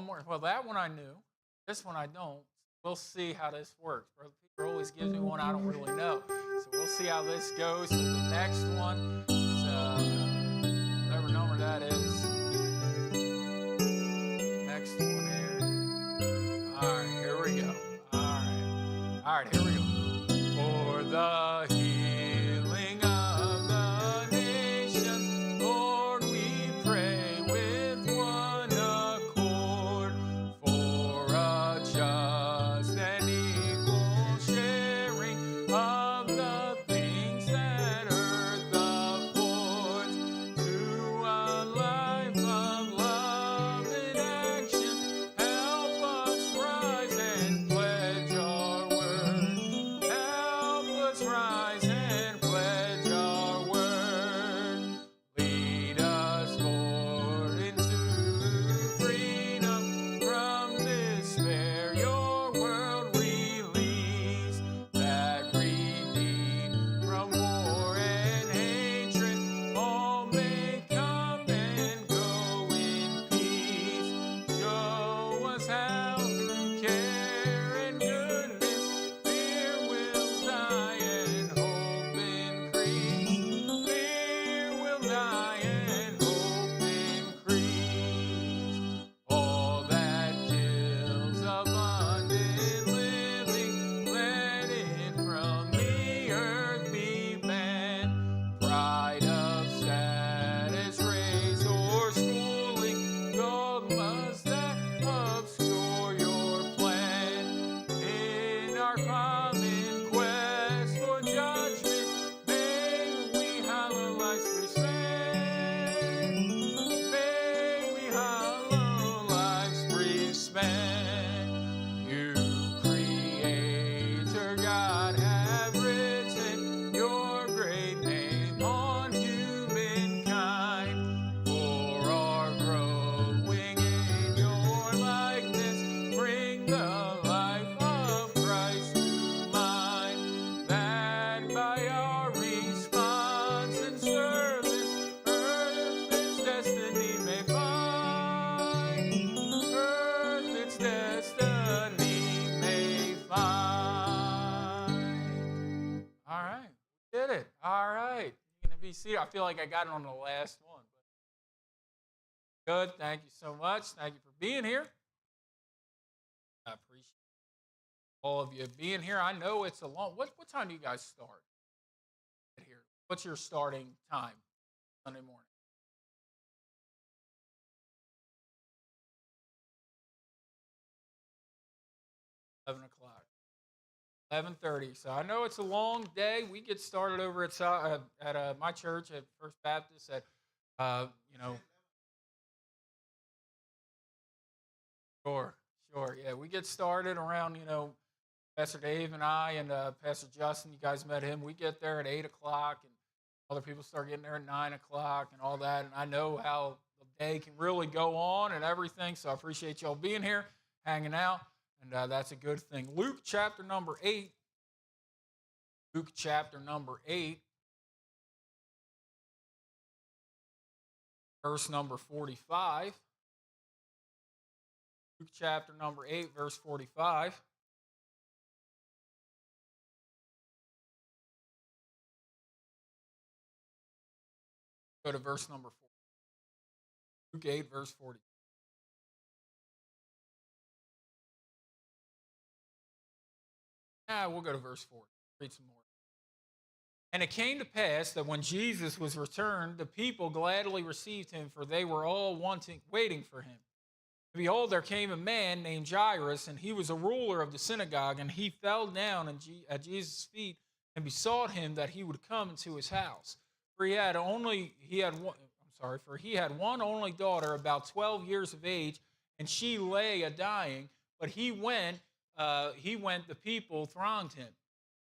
more. Well, that one I knew. This one I don't. We'll see how this works. Brother Peter always gives me one I don't really know. So we'll see how this goes. So the next one is whatever number that is. Next one here. All right, here we go. All right, here we go. For the healing of the nations, Lord, we pray with one accord. For a just and equal sharing of the things that earth affords, to a life of love and action, help us rise and pledge our word. Help us rise and pledge our word. Lead us forward into freedom from despair. Your world release that redeemed from war and hatred. All may come and go in peace. Show us how through care and goodness fear will die and hope increase. Fear will die and hope increase. All that kills abundant living, let it from the earth be banned. Pride of status, race, or schooling, dogmas that obscure your plan. In our common quest for judgment, may we hallow life's free span. May we hallow life's free span. You, Creator God, have written your great name on humankind. For our growing in your likeness, bring the life of Christ to mind, that by our response and service, earth its destiny may find. Earth its destiny may find. All right, we did it. All right. You're going to be seated. I feel like I got it on the last one. Good. Thank you so much. Thank you for being here. I appreciate all of you being here. I know it's a long. What time do you guys start here? What's your starting time Sunday morning? 11:00. 11:30. So I know it's a long day. We get started over at my church at First Baptist at uh, you know. Sure, sure. Yeah, we get started around, Pastor Dave and I and Pastor Justin. You guys met him. We get there at 8:00, and other people start getting there at 9:00 and all that. And I know how the day can really go on and everything. So I appreciate y'all being here, hanging out, and that's a good thing. Luke chapter number 8. Luke chapter number 8, verse number 45. Luke chapter number 8, verse 45. Go to verse number 4. Luke 8, verse 40. We'll go to verse 4. Read some more. And it came to pass that when Jesus was returned, the people gladly received him, for they were all waiting for him. Behold, there came a man named Jairus, and he was a ruler of the synagogue, and he fell down at Jesus' feet and besought him that he would come into his house. For he had one only daughter, about 12 years of age, and she lay a dying. But he went, the people thronged him.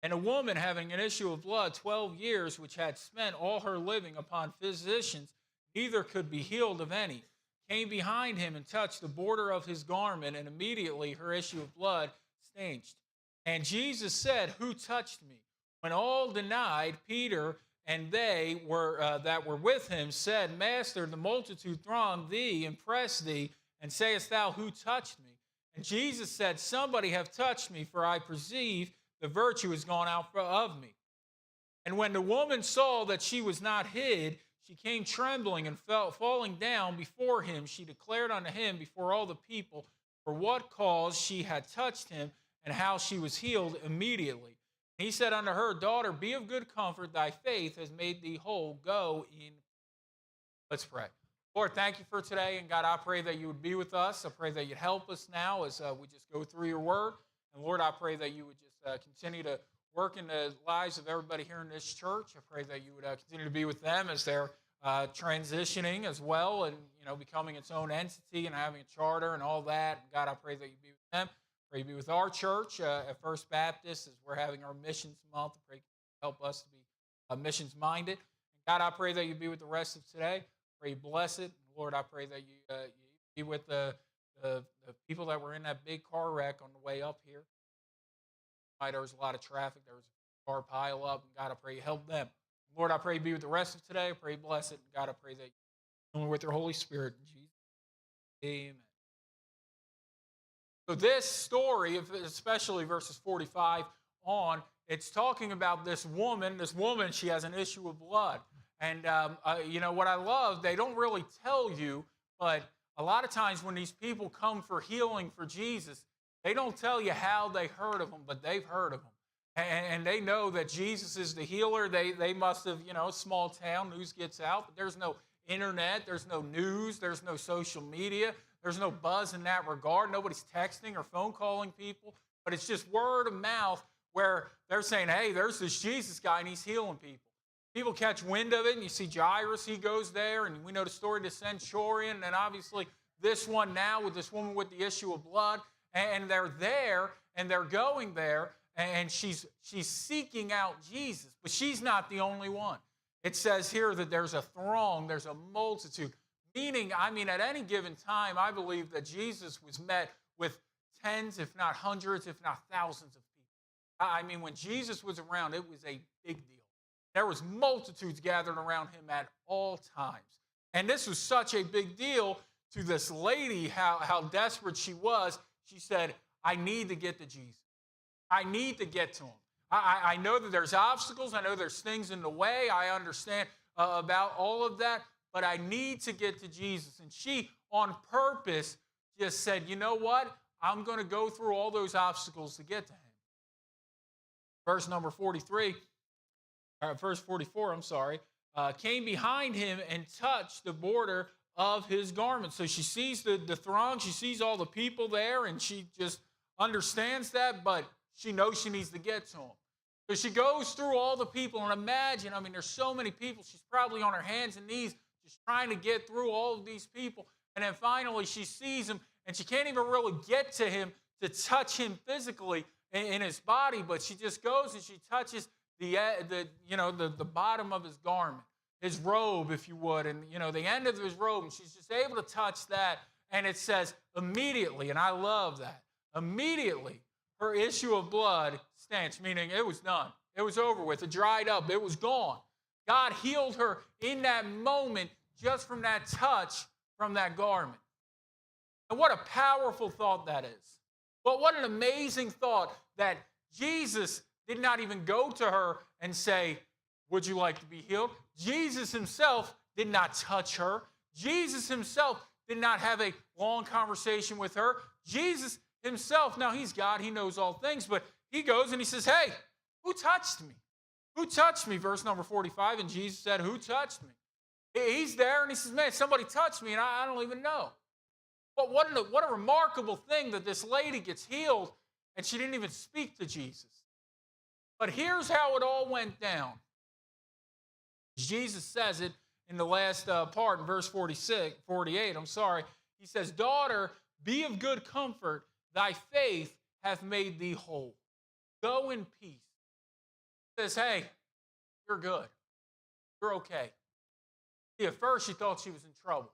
And a woman having an issue of blood 12 years, which had spent all her living upon physicians, neither could be healed of any, came behind him and touched the border of his garment, and immediately her issue of blood stanched. And Jesus said, "Who touched me?" When all denied, Peter and they that were with him said, "Master, the multitude throng thee and press thee." And sayest thou, who touched me? And Jesus said, somebody have touched me, for I perceive the virtue is gone out of me. And when the woman saw that she was not hid, she came trembling and falling down before him. She declared unto him before all the people for what cause she had touched him, and how she was healed immediately. And he said unto her, daughter, be of good comfort, thy faith has made thee whole. Go in. Let's pray. Lord, thank you for today. And God, I pray that you would be with us. I pray that you'd help us now as we just go through your word. And Lord, I pray that you would just continue to work in the lives of everybody here in this church. I pray that you would continue to be with them as they're transitioning as well, and becoming its own entity and having a charter and all that. And God, I pray that you be with them. I pray you be with our church at First Baptist as we're having our missions month. I pray you help us to be missions minded. And God, I pray that you be with the rest of today. I pray you bless it. And Lord, I pray that you be with the people that were in that big car wreck on the way up here. There was a lot of traffic. There was a car pile up. And God, I pray you help them. Lord, I pray you be with the rest of today. I pray you bless it. And God, I pray that you be with your Holy Spirit. In Jesus' name, amen. So this story, especially verses 45 on, it's talking about this woman. This woman, she has an issue of blood. And, what I love, they don't really tell you, but a lot of times when these people come for healing for Jesus, they don't tell you how they heard of him, but they've heard of him. And they know that Jesus is the healer. They must have, small town, news gets out, but there's no internet, there's no news, there's no social media, there's no buzz in that regard. Nobody's texting or phone calling people, but it's just word of mouth where they're saying, hey, there's this Jesus guy and he's healing people. People catch wind of it, and you see Jairus, he goes there, and we know the story of the centurion, and obviously this one now with this woman with the issue of blood, and they're there, and they're going there, and she's seeking out Jesus, but she's not the only one. It says here that there's a throng, there's a multitude, meaning, at any given time, I believe that Jesus was met with tens, if not hundreds, if not thousands of people. When Jesus was around, it was a big deal. There was multitudes gathered around him at all times. And this was such a big deal to this lady, how desperate she was. She said, I need to get to Jesus. I need to get to him. I know that there's obstacles. I know there's things in the way. I understand about all of that. But I need to get to Jesus. And she, on purpose, just said, you know what? I'm going to go through all those obstacles to get to him. Verse 44, came behind him and touched the border of his garment. So she sees the throng, she sees all the people there, and she just understands that, but she knows she needs to get to him. So she goes through all the people, and imagine, there's so many people, she's probably on her hands and knees just trying to get through all of these people, and then finally she sees him, and she can't even really get to him to touch him physically in his body, but she just goes and she touches the bottom of his garment, his robe, if you would, and the end of his robe, and she's just able to touch that, and it says immediately, and I love that, immediately her issue of blood stanched, meaning it was done, it was over with, it dried up, it was gone. God healed her in that moment just from that touch from that garment. And what a powerful thought that is. But what an amazing thought that Jesus did not even go to her and say, would you like to be healed? Jesus himself did not touch her. Jesus himself did not have a long conversation with her. Jesus himself, now he's God, he knows all things, but he goes and he says, hey, who touched me? Who touched me? Verse number 45, and Jesus said, who touched me? He's there and he says, man, somebody touched me and I don't even know. But what a remarkable thing that this lady gets healed and she didn't even speak to Jesus. But here's how it all went down. Jesus says it in the last part, in verse 48, he says, daughter, be of good comfort, thy faith hath made thee whole. Go in peace. He says, hey, you're good. You're okay. See, at first she thought she was in trouble.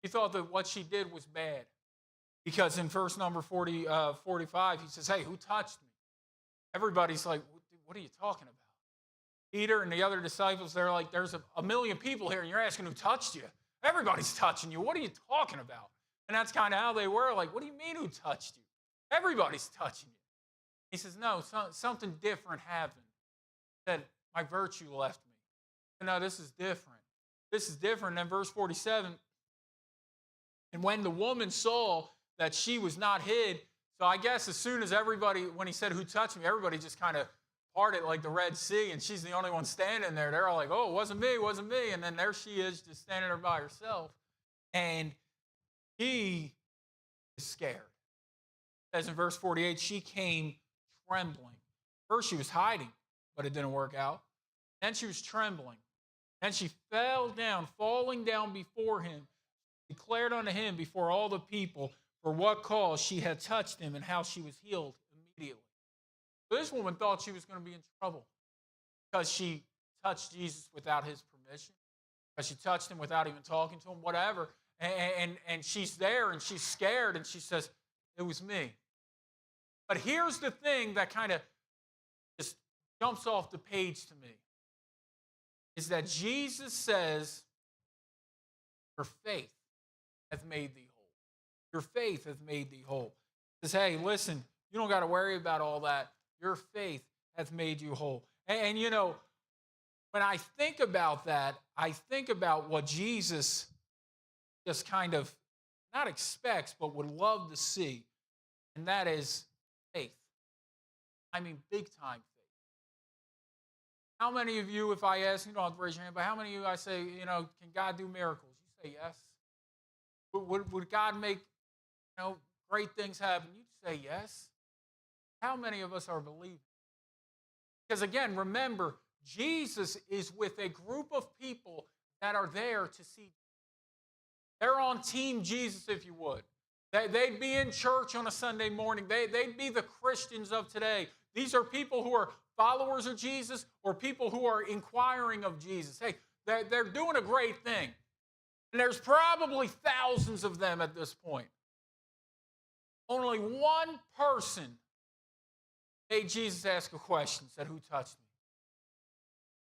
She thought that what she did was bad. Because in verse number 45, he says, hey, who touched me? Everybody's like, what are you talking about? Peter and the other disciples, they're like, there's a million people here, and you're asking who touched you. Everybody's touching you. What are you talking about? And that's kind of how they were. Like, what do you mean who touched you? Everybody's touching you. He says, no, something different happened. He said, my virtue left me. No, this is different. This is different. And then verse 47, and when the woman saw that she was not hid, so I guess as soon as everybody, when he said, who touched me, everybody just kind of parted like the Red Sea, and she's the only one standing there. They're all like, oh, it wasn't me, it wasn't me. And then there she is just standing there by herself. And he is scared. As in verse 48, she came trembling. First she was hiding, but it didn't work out. Then she was trembling. Then she fell down, falling down before him, declared unto him before all the people for what cause she had touched him and how she was healed immediately. So this woman thought she was going to be in trouble because she touched Jesus without his permission, because she touched him without even talking to him, whatever. And she's there and she's scared and she says, it was me. But here's the thing that kind of just jumps off the page to me, is that Jesus says, your faith hath made thee whole. Your faith hath made thee whole. He says, hey, listen, you don't got to worry about all that. Your faith hath made you whole. And you know, when I think about that, I think about what Jesus just kind of not expects, but would love to see. And that is faith. I mean, big time faith. How many of you, if I ask, you don't have to raise your hand, but how many of you I say, you know, can God do miracles? You say yes. Would God make, you know, great things happen? You'd say yes. How many of us are believing? Because again, remember, Jesus is with a group of people that are there to see. They're on Team Jesus, if you would. They'd be in church on a Sunday morning. They'd be the Christians of today. These are people who are followers of Jesus or people who are inquiring of Jesus. Hey, they're doing a great thing. And there's probably thousands of them at this point. Only one person made Jesus ask a question, said, who touched me?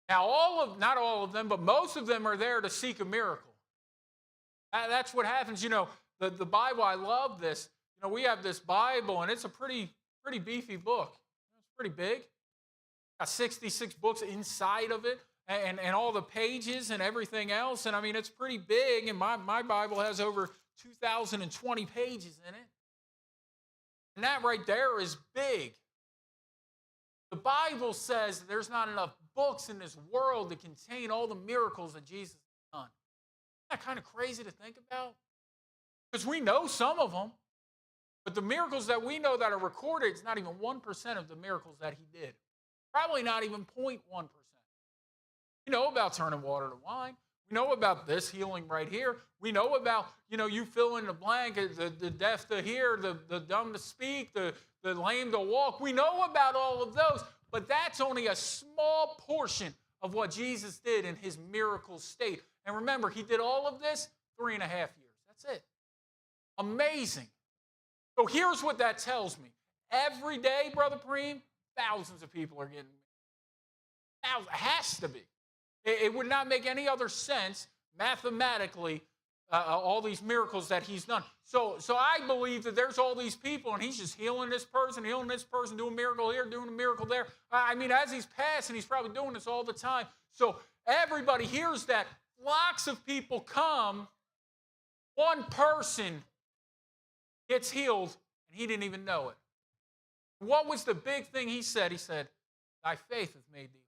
Now, not all of them, but most of them are there to seek a miracle. That's what happens. You know, the Bible, I love this. You know, we have this Bible, and it's a pretty beefy book. It's pretty big. Got 66 books inside of it, and all the pages and everything else. And I mean, it's pretty big, and my Bible has over 2,020 pages in it. And that right there is big. The Bible says there's not enough books in this world to contain all the miracles that Jesus has done. Isn't that kind of crazy to think about? Because we know some of them, but the miracles that we know that are recorded, it's not even 1% of the miracles that he did. Probably not even 0.1%. We know about turning water to wine. We know about this healing right here. We know about, you know, you fill in the blank, the deaf to hear, the dumb to speak, the lame to walk. We know about all of those, but that's only a small portion of what Jesus did in his miracle state. And remember, he did all of this 3.5 years. That's it. Amazing. So here's what that tells me. Every day, Brother Preem, thousands of people are getting married. Thousands. It has to be. It would not make any other sense mathematically, all these miracles that he's done. So I believe that there's all these people, and he's just healing this person, doing a miracle here, doing a miracle there. I mean, as he's passing, he's probably doing this all the time. So everybody hears that. Flocks of people come. One person gets healed, and he didn't even know it. What was the big thing he said? He said, thy faith hath made thee.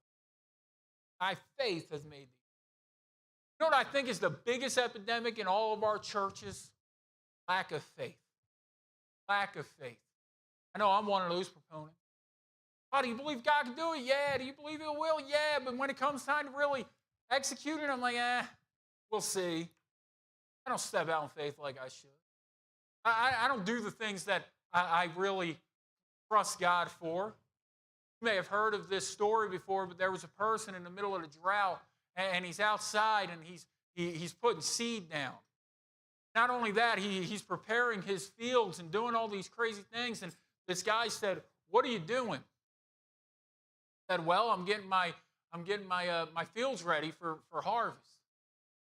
Thy faith has made thee. You know what I think is the biggest epidemic in all of our churches? Lack of faith. Lack of faith. I know I'm one of those proponents. Oh, do you believe God can do it? Yeah. Do you believe He will? Yeah. But when it comes time to really execute it, I'm like, we'll see. I don't step out in faith like I should. I don't do the things that I really trust God for. You may have heard of this story before, but there was a person in the middle of the drought, and he's outside, and he's putting seed down. Not only that, he's preparing his fields and doing all these crazy things. And this guy said, "What are you doing?" He said, "Well, I'm getting my fields ready for harvest."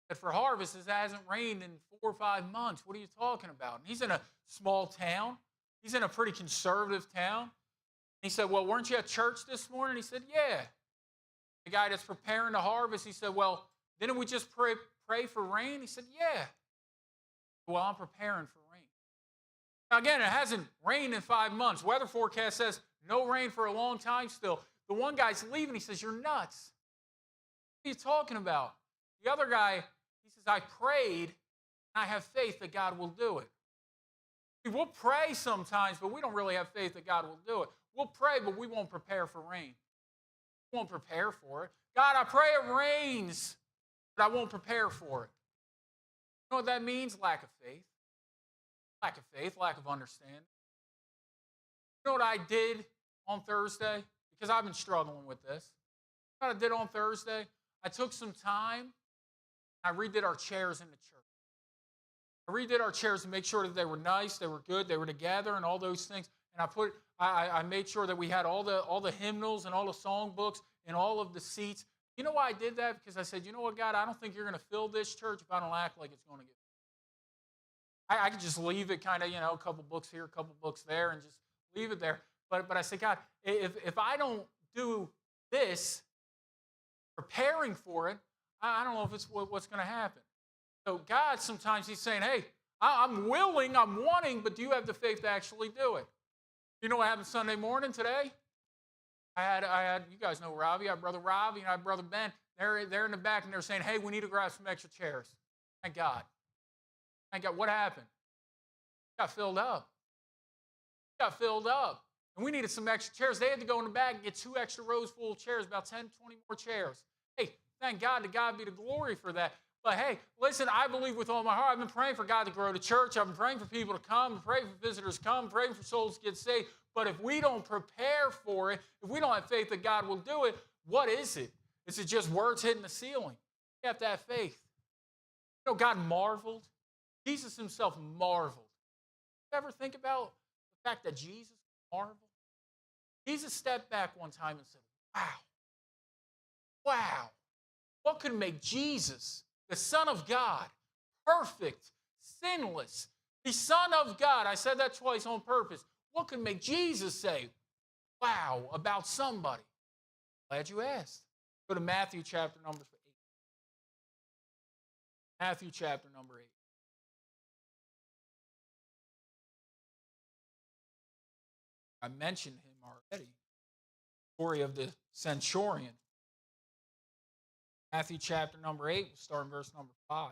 That for harvest, it hasn't rained in 4 or 5 months. What are you talking about? And he's in a small town. He's in a pretty conservative town. He said, well, weren't you at church this morning? He said, yeah. The guy that's preparing the harvest, he said, well, didn't we just pray for rain? He said, yeah. Well, I'm preparing for rain. Now, again, it hasn't rained in 5 months. Weather forecast says no rain for a long time still. The one guy's leaving. He says, you're nuts. What are you talking about? The other guy, he says, I prayed, and I have faith that God will do it. See, we'll pray sometimes, but we don't really have faith that God will do it. We'll pray, but we won't prepare for rain. We won't prepare for it. God, I pray it rains, but I won't prepare for it. You know what that means? Lack of faith. Lack of faith, lack of understanding. You know what I did on Thursday? Because I've been struggling with this. You know what I did on Thursday? I took some time. I redid our chairs in the church. I redid our chairs to make sure that they were nice, they were good, they were together, and all those things. And I made sure that we had all the hymnals and all the song books and all of the seats. You know why I did that? Because I said, you know what, God, I don't think you're going to fill this church if I don't act like it's going to get. I could just leave it kind of, a couple books here, a couple books there, and just leave it there. But I said, God, if I don't do this, preparing for it, I don't know if it's what's going to happen. So God, sometimes he's saying, hey, I'm willing, I'm wanting, but do you have the faith to actually do it? You know what happened Sunday morning today? I had you guys know Robbie, I had Brother Robbie, and I had Brother Ben. They're in the back, and they're saying, hey, we need to grab some extra chairs. Thank God. Thank God. What happened? Got filled up. Got filled up. And we needed some extra chairs. They had to go in the back and get 2 extra rows full of chairs, about 10, 20 more chairs. Hey, thank God, to God be the glory for that. But hey, listen, I believe with all my heart. I've been praying for God to grow the church. I've been praying for people to come, praying for visitors to come, praying for souls to get saved. But if we don't prepare for it, if we don't have faith that God will do it, what is it? Is it just words hitting the ceiling? You have to have faith. You know, God marveled. Jesus himself marveled. You ever think about the fact that Jesus marveled? Jesus stepped back one time and said, wow, what could make Jesus, the Son of God, perfect, sinless, the Son of God, I said that twice on purpose, what could make Jesus say, wow, about somebody? Glad you asked. Go to Matthew chapter number 8. Matthew chapter number 8. I mentioned him already. Story of the centurion. Matthew chapter number 8, we'll start in verse number 5.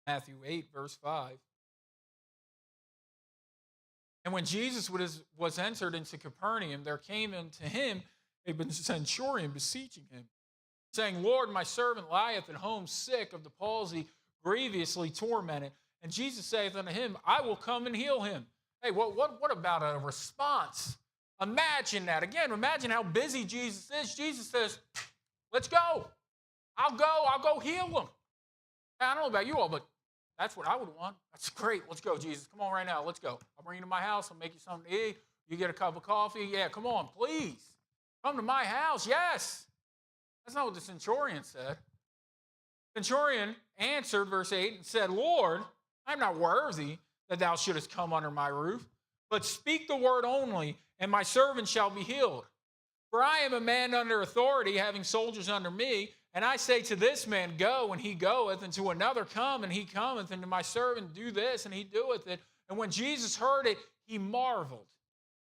Matthew 8, verse 5. And when Jesus was entered into Capernaum, there came unto him a centurion beseeching him, saying, Lord, my servant lieth at home sick of the palsy, grievously tormented. And Jesus saith unto him, I will come and heal him. Hey, what about a response? Imagine that. Again, imagine how busy Jesus is. Jesus says, let's go. I'll go heal him. I don't know about you all, but that's what I would want. That's great. Let's go, Jesus. Come on right now. Let's go. I'll bring you to my house. I'll make you something to eat. You get a cup of coffee. Yeah, come on, please. Come to my house. Yes. That's not what the centurion said. The centurion answered, verse 8, and said, Lord, I'm not worthy that thou shouldest come under my roof, but speak the word only, and my servant shall be healed. For I am a man under authority, having soldiers under me, and I say to this man, go, and he goeth, and to another, come, and he cometh, and to my servant, do this, and he doeth it. And when Jesus heard it, he marveled,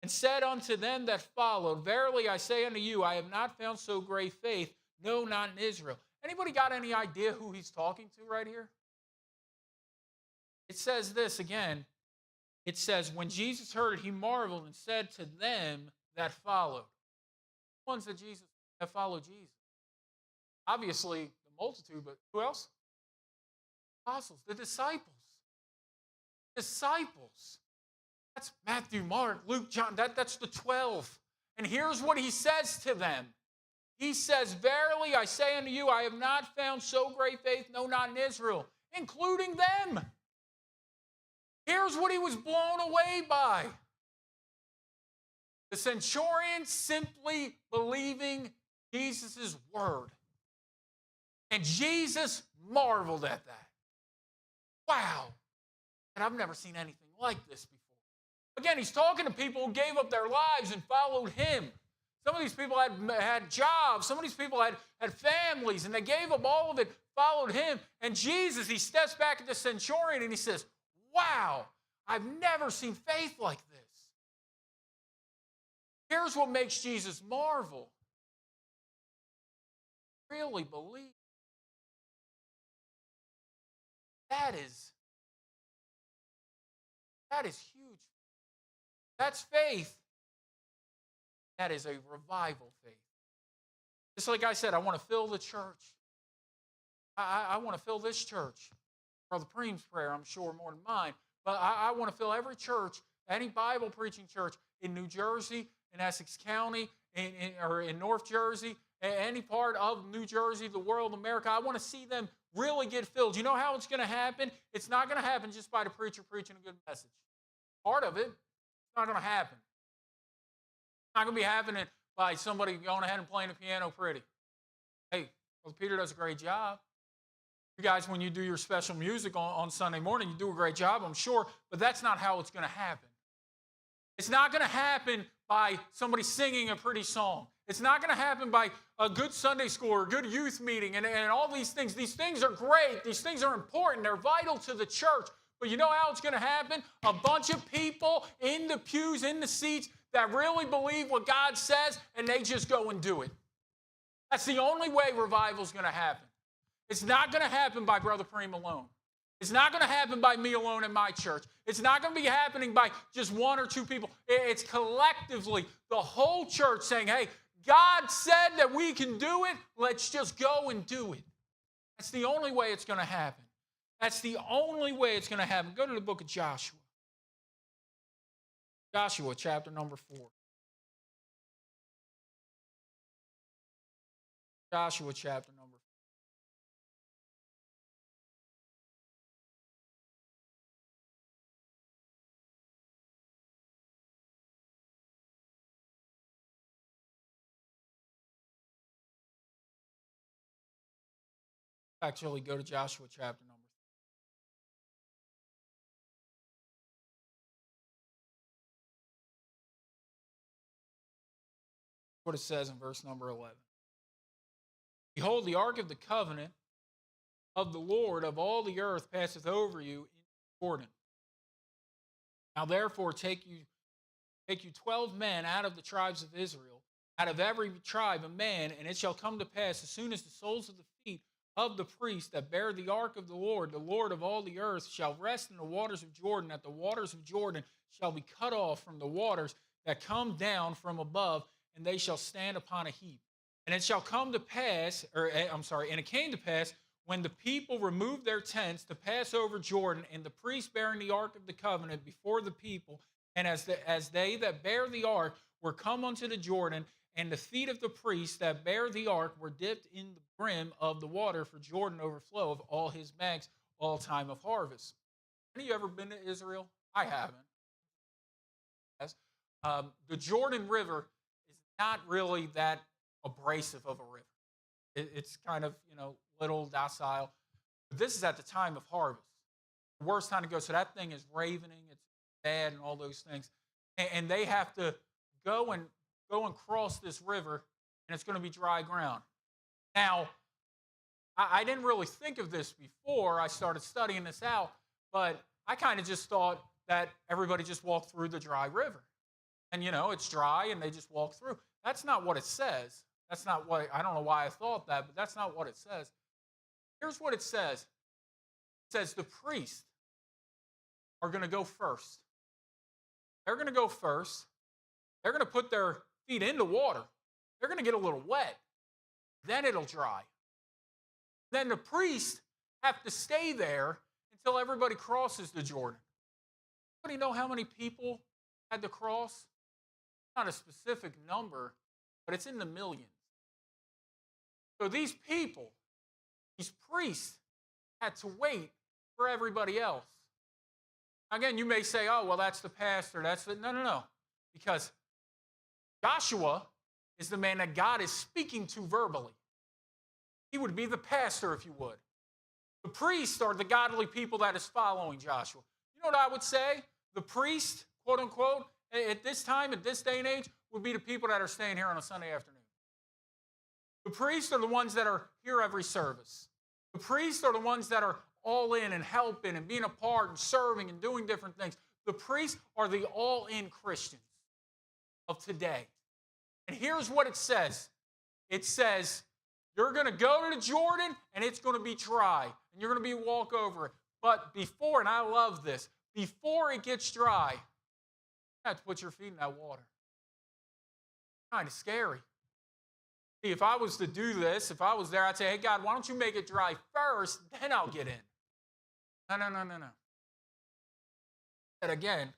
and said unto them that followed, verily I say unto you, I have not found so great faith, no, not in Israel. Anybody got any idea who he's talking to right here? It says this again. It says, when Jesus heard it, he marveled and said to them that followed. The ones that followed Jesus. Obviously, the multitude, but who else? Apostles, the disciples. Disciples. That's Matthew, Mark, Luke, John. That's the 12. And here's what he says to them. He says, verily I say unto you, I have not found so great faith, no, not in Israel, including them. Here's what he was blown away by. The centurion simply believing Jesus' word. And Jesus marveled at that. Wow. And I've never seen anything like this before. Again, he's talking to people who gave up their lives and followed him. Some of these people had jobs. Some of these people had families, and they gave up all of it, followed him. And Jesus, he steps back at the centurion, and he says, wow, I've never seen faith like this. Here's what makes Jesus marvel. Really believe. That is huge. That's faith. That is a revival faith. Just like I said, I want to fill the church. I want to fill this church. Brother Preem's prayer, I'm sure, more than mine. But I want to fill every church, any Bible preaching church in New Jersey, in Essex County, or in North Jersey, any part of New Jersey, the world, America. I want to see them really get filled. You know how it's going to happen? It's not going to happen just by the preacher preaching a good message. Part of it, it's not going to happen. It's not going to be happening by somebody going ahead and playing the piano pretty. Hey, well, Peter does a great job. You guys, when you do your special music on Sunday morning, you do a great job, I'm sure, but that's not how it's going to happen. It's not going to happen by somebody singing a pretty song. It's not going to happen by a good Sunday school or a good youth meeting and all these things. These things are great. These things are important. They're vital to the church. But you know how it's going to happen? A bunch of people in the pews, in the seats, that really believe what God says, and they just go and do it. That's the only way revival is going to happen. It's not going to happen by Brother Preem alone. It's not going to happen by me alone in my church. It's not going to be happening by just one or two people. It's collectively the whole church saying, hey, God said that we can do it. Let's just go and do it. That's the only way it's going to happen. That's the only way it's going to happen. Go to the book of Joshua. Joshua chapter number 4. Joshua chapter number 4. Actually, go to Joshua chapter number 3. What it says in verse number 11. Behold, the ark of the covenant of the Lord of all the earth passeth over you in Jordan. Now therefore take you 12 men out of the tribes of Israel, out of every tribe a man, and it shall come to pass, as soon as the soles of the feet of the priests that bear the ark of the Lord of all the earth, shall rest in the waters of Jordan, that the waters of Jordan shall be cut off from the waters that come down from above, and they shall stand upon a heap. And it shall come to pass, and it came to pass, when the people removed their tents to pass over Jordan, and the priests bearing the ark of the covenant before the people, and as they that bear the ark were come unto the Jordan, and the feet of the priests that bear the ark were dipped in the brim of the water, for Jordan overflow of all his banks all time of harvest. Any of you ever been to Israel? I haven't. Yes. The Jordan River is not really that abrasive of a river. It's kind of, little docile. But this is at the time of harvest. The worst time to go. So that thing is ravening, it's bad, and all those things. And they have to go and cross this river, and it's going to be dry ground. Now, I didn't really think of this before I started studying this out, but I kind of just thought that everybody just walked through the dry river. And, it's dry, and they just walk through. That's not what it says. That's not what, I don't know why I thought that, but that's not what it says. Here's what it says. It says the priests are going to go first. They're going to go first. They're going to put their feet in the water. They're going to get a little wet. Then it'll dry. Then the priests have to stay there until everybody crosses the Jordan. Anybody know how many people had to cross? Not a specific number, but it's in the millions. So these people, these priests, had to wait for everybody else. Again, you may say, oh, well, that's the pastor. No. Because Joshua is the man that God is speaking to verbally. He would be the pastor, if you would. The priests are the godly people that is following Joshua. You know what I would say? The priest, quote unquote, at this time, at this day and age, would be the people that are staying here on a Sunday afternoon. The priests are the ones that are here every service. The priests are the ones that are all in and helping and being a part and serving and doing different things. The priests are the all-in Christians of today. And here's what it says. It says, you're going to go to the Jordan and it's going to be dry. And you're going to walk over it. But before, and I love this, before it gets dry, you have to put your feet in that water. Kind of scary. See, if I was to do this, if I was there, I'd say, hey, God, why don't you make it dry first, then I'll get in. No. And again,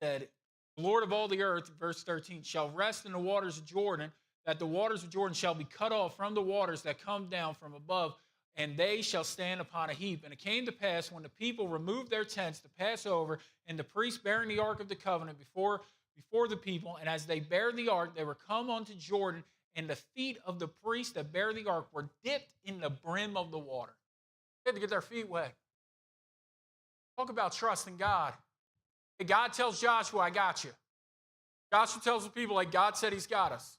that the Lord of all the earth, verse 13, shall rest in the waters of Jordan, that the waters of Jordan shall be cut off from the waters that come down from above, and they shall stand upon a heap. And it came to pass, when the people removed their tents to pass over, and the priests bearing the ark of the covenant before the people, and as they bare the ark, they were come unto Jordan, and the feet of the priests that bear the ark were dipped in the brim of the water. They had to get their feet wet. Talk about trusting God. Hey, God tells Joshua, I got you. Joshua tells the people, like God said he's got us.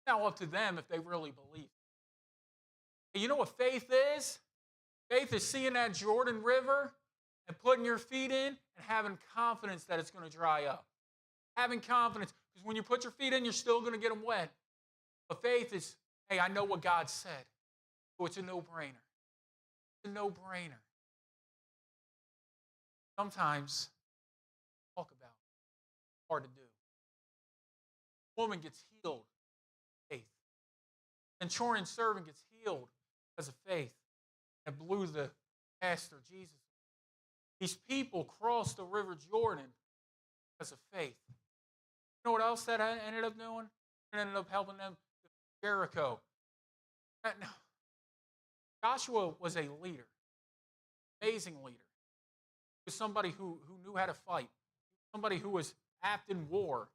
Now up to them if they really believe. Hey, you know what faith is? Faith is seeing that Jordan River and putting your feet in and having confidence that it's going to dry up. Having confidence, because when you put your feet in, you're still going to get them wet. But faith is, hey, I know what God said. So it's a no-brainer. It's a no-brainer. Sometimes, talk about it. Hard to do. A woman gets healed by faith. Centurion servant gets healed because of faith. It blew the pastor, Jesus. These people crossed the river Jordan because of faith. You know what else that ended up doing? It ended up helping them with Jericho. Now, Joshua was a leader, amazing leader. He was somebody who knew how to fight, somebody who was apt in war.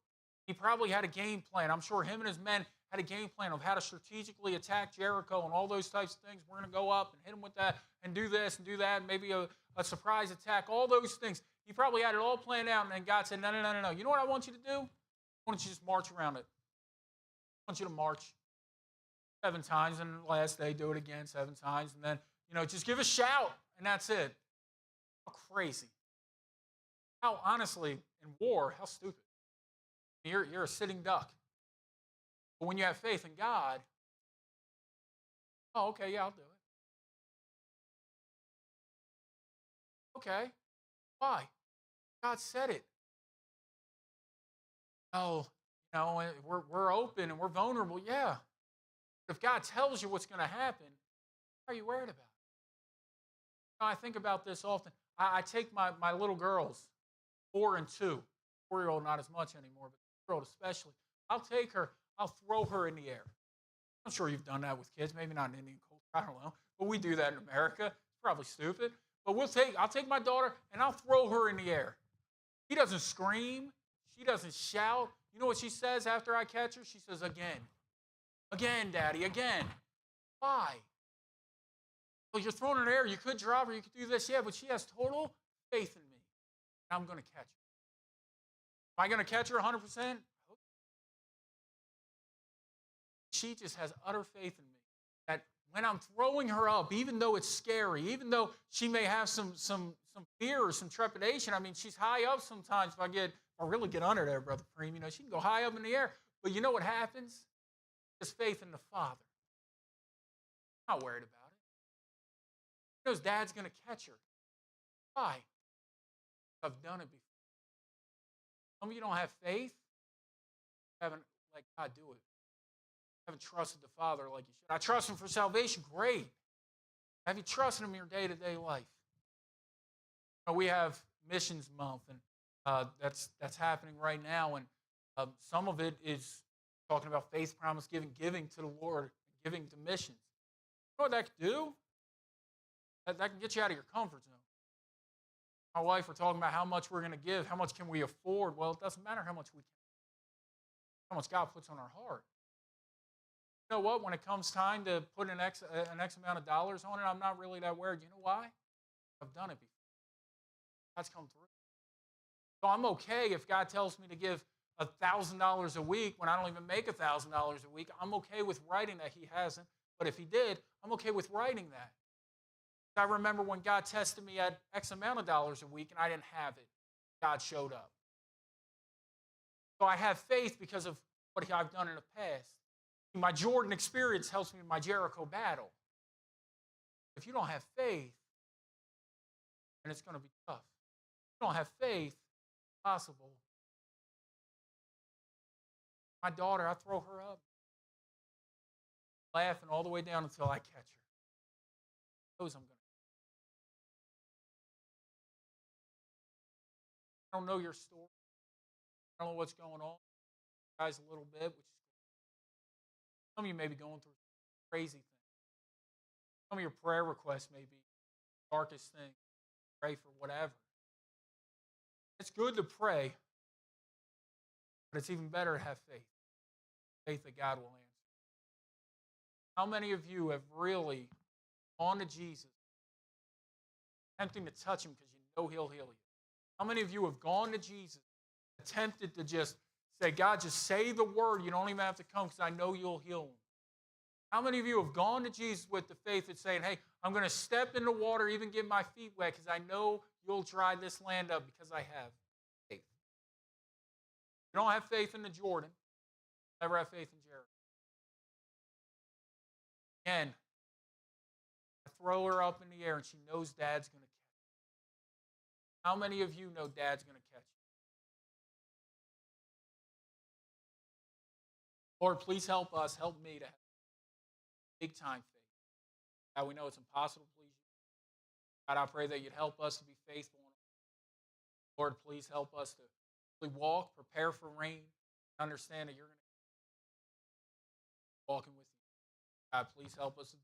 He probably had a game plan. I'm sure him and his men had a game plan of how to strategically attack Jericho and all those types of things. We're going to go up and hit him with that and do this and do that, maybe a surprise attack, all those things. He probably had it all planned out, and then God said, no. You know what I want you to do? I want you to just march around it. I want you to march 7 times, and the last day do it again 7 times, and then, just give a shout, and that's it. How crazy. How, honestly, in war, how stupid. You're a sitting duck. But when you have faith in God, oh, okay, yeah, I'll do it. Okay. Why? God said it. Oh, we're open and we're vulnerable. Yeah. But if God tells you what's going to happen, what are you worried about? I think about this often. I take my little girls, 4 and 2. 4-year-old not as much anymore, but 4-year-old especially. I'll take her. I'll throw her in the air. I'm sure you've done that with kids. Maybe not in Indian culture. I don't know. But we do that in America. It's probably stupid. But I'll take my daughter and I'll throw her in the air. She doesn't scream. She doesn't shout. You know what she says after I catch her? She says, again. Again, Daddy, again. Why? Well, you're throwing her in the air. You could drop her. You could do this. Yeah, but she has total faith in me. I'm going to catch her. Am I going to catch her 100%? She just has utter faith in me that when I'm throwing her up, even though it's scary, even though she may have some fear or some trepidation, I mean, she's high up sometimes. If I really get under there, Brother Preem, she can go high up in the air. But you know what happens? Just faith in the Father. I'm not worried about it. He knows Dad's going to catch her. Why? I've done it before. Some of you don't have faith. You haven't let God do it. Haven't trusted the Father like you should. I trust him for salvation. Great. Have you trusted him in your day-to-day life? We have Missions Month, and that's happening right now. And some of it is talking about faith, promise, giving to the Lord, giving to missions. You know what that can do? That can get you out of your comfort zone. My wife, we're talking about how much we're going to give. How much can we afford? Well, it doesn't matter how much we can. How much God puts on our heart. You know what? When it comes time to put an X amount of dollars on it, I'm not really that worried. You know why? I've done it before. God's come through. So I'm okay if God tells me to give $1,000 a week when I don't even make $1,000 a week. I'm okay with writing that. He hasn't. But if he did, I'm okay with writing that. I remember when God tested me at X amount of dollars a week and I didn't have it. God showed up. So I have faith because of what I've done in the past. My Jordan experience helps me in my Jericho battle. If you don't have faith, then it's going to be tough. If you don't have faith, it's possible. My daughter, I throw her up, laughing all the way down until I catch her. She knows I'm going to. I don't know your story. I don't know what's going on. Guys, a little bit, which is some of you may be going through crazy things. Some of your prayer requests may be the darkest thing. Pray for whatever. It's good to pray, but it's even better to have faith. Faith that God will answer. How many of you have really gone to Jesus, attempting to touch him because you know he'll heal you? How many of you have gone to Jesus, attempted to just say, God, just say the word. You don't even have to come because I know you'll heal him. How many of you have gone to Jesus with the faith that's saying, hey, I'm going to step in the water, even get my feet wet because I know you'll dry this land up because I have faith. You don't have faith in the Jordan. Never have faith in Jericho. Again, I throw her up in the air and she knows Dad's going to catch her. How many of you know Dad's going to catch you? Lord, please help us, help me to have big time faith. God, we know it's impossible to please you. God, I pray that you'd help us to be faithful. Lord, please help us to really walk, prepare for rain, understand that you're going to be walking with you. God, please help us